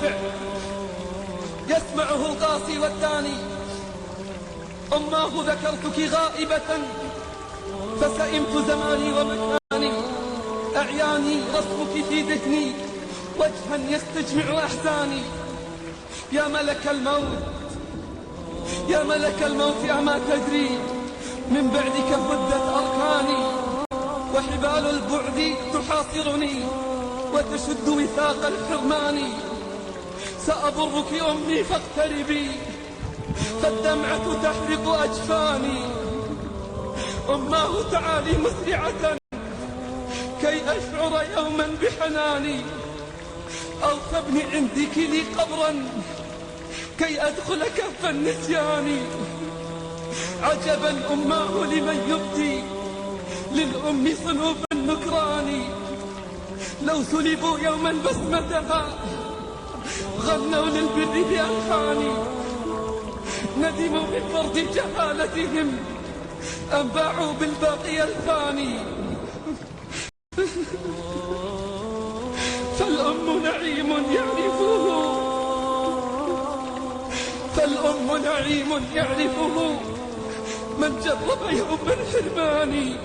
نافع يسمعه القاصي والداني. أماه ذكرتك غائبة فسئمت زماني ومكاني، أعياني رسمك في ذهني وجها يستجمع أحزاني. يا ملك الموت يا ملك الموت أما تدري من بعدك هدت أركاني، وحبال البعد تحاصرني وتشد وثاق الحرمان. سأبرك أمي فاقتربي فالدمعة تحرق أجفاني. أماه تعالي مسرعة كي أشعر يوما بحناني، أو تبني عندك لي قبرا كي أدخل كهف النسيان. عجبا أماه لمن يبدي للأم صنوف النكران. لو سلبوا يوما بسمتها غنوا للبر بألحان. ندموا بفرط جهالتهم أم باعوا بالباقي الفاني. فالأم نعيم يعرفه من جرب يوم الحرمان.